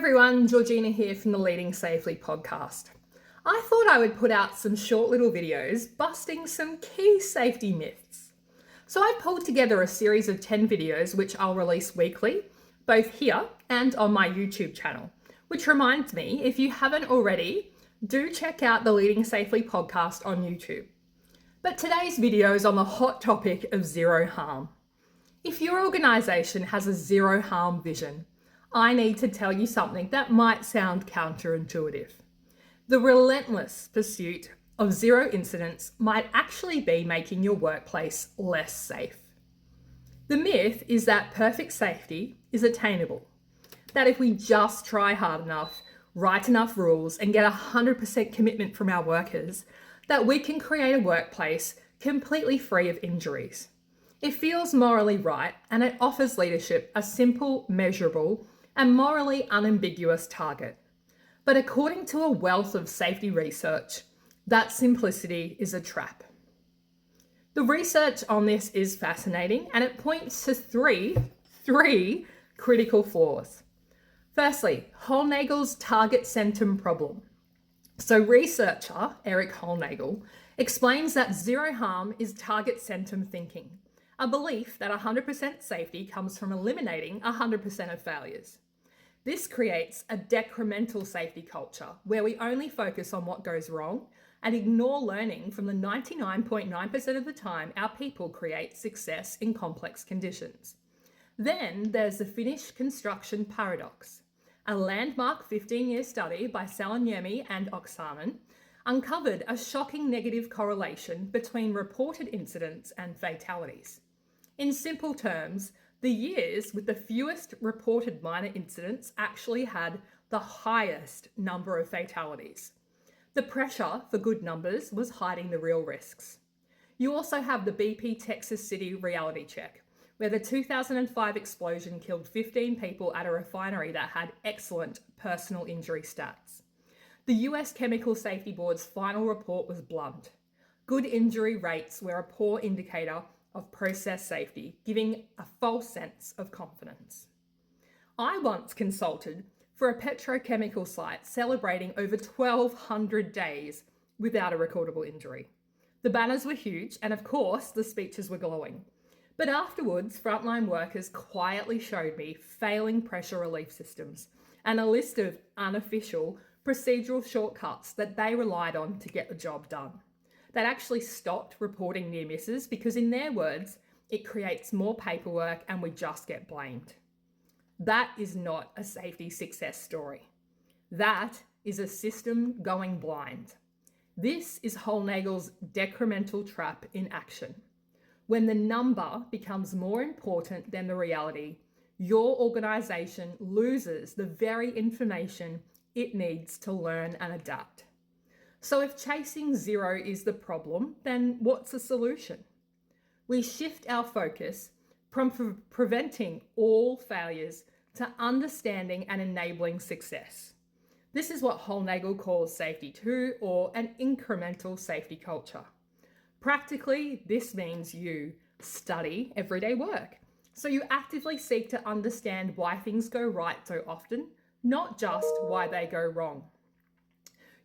everyone, Georgina here from the Leading Safely podcast. I thought I would put out some short little videos busting some key safety myths. So I've pulled together a series of 10 videos which I'll release weekly, both here and on my YouTube channel. Which reminds me, if you haven't already, do check out the Leading Safely podcast on YouTube. But today's video is on the hot topic of zero harm. If your organisation has a zero harm vision, I need to tell you something that might sound counterintuitive. The relentless pursuit of zero incidents might actually be making your workplace less safe. The myth is that perfect safety is attainable. That if we just try hard enough, write enough rules, and get 100% commitment from our workers, that we can create a workplace completely free of injuries. It feels morally right, and it offers leadership a simple, measurable, and morally unambiguous target. But according to a wealth of safety research, that simplicity is a trap. The research on this is fascinating, and it points to three critical flaws. Firstly, Hollnagel's target centum problem. So researcher Eric Hollnagel explains that zero harm is target centum thinking, a belief that 100% safety comes from eliminating 100% of failures. This creates a decremental safety culture where we only focus on what goes wrong and ignore learning from the 99.9% of the time our people create success in complex conditions. Then there's the Finnish construction paradox. A landmark 15-year study by Saloniemi and Oksanen uncovered a shocking negative correlation between reported incidents and fatalities. In simple terms, the years with the fewest reported minor incidents actually had the highest number of fatalities. The pressure for good numbers was hiding the real risks. You also have the BP Texas City reality check, where the 2005 explosion killed 15 people at a refinery that had excellent personal injury stats. The US Chemical Safety Board's final report was blunt. Good injury rates were a poor indicator of process safety, giving a false sense of confidence. I once consulted for a petrochemical site celebrating over 1,200 days without a recordable injury. The banners were huge, and of course, the speeches were glowing. But afterwards, frontline workers quietly showed me failing pressure relief systems and a list of unofficial procedural shortcuts that they relied on to get the job done. That actually stopped reporting near misses because, in their words, it creates more paperwork and we just get blamed. That is not a safety success story. That is a system going blind. This is Hollnagel's decremental trap in action. When the number becomes more important than the reality, your organisation loses the very information it needs to learn and adapt. So if chasing zero is the problem, then what's the solution? We shift our focus from preventing all failures to understanding and enabling success. This is what Hollnagel calls Safety 2, or an incremental safety culture. Practically, this means you study everyday work. So you actively seek to understand why things go right so often, not just why they go wrong.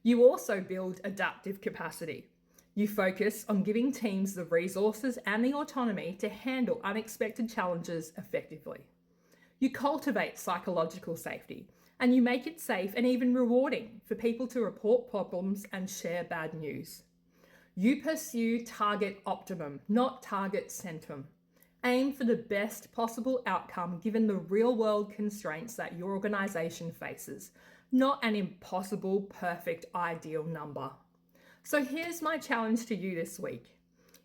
You also build adaptive capacity. You focus on giving teams the resources and the autonomy to handle unexpected challenges effectively. You cultivate psychological safety, and you make it safe and even rewarding for people to report problems and share bad news. You pursue target optimum, not target centum. Aim for the best possible outcome given the real-world constraints that your organisation faces, not an impossible, perfect, ideal number. So here's my challenge to you this week.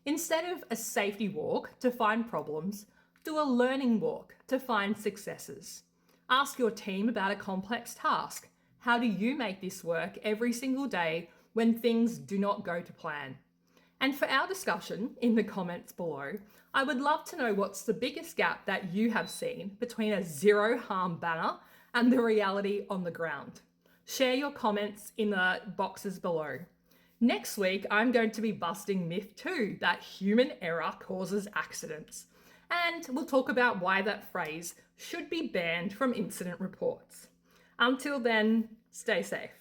Instead of a safety walk to find problems, do a learning walk to find successes. Ask your team about a complex task. How do you make this work every single day when things do not go to plan? And for our discussion in the comments below, I would love to know what's the biggest gap that you have seen between a zero harm banner and the reality on the ground. Share your comments in the boxes below. Next week, I'm going to be busting myth 2, that human error causes accidents. And we'll talk about why that phrase should be banned from incident reports. Until then, stay safe.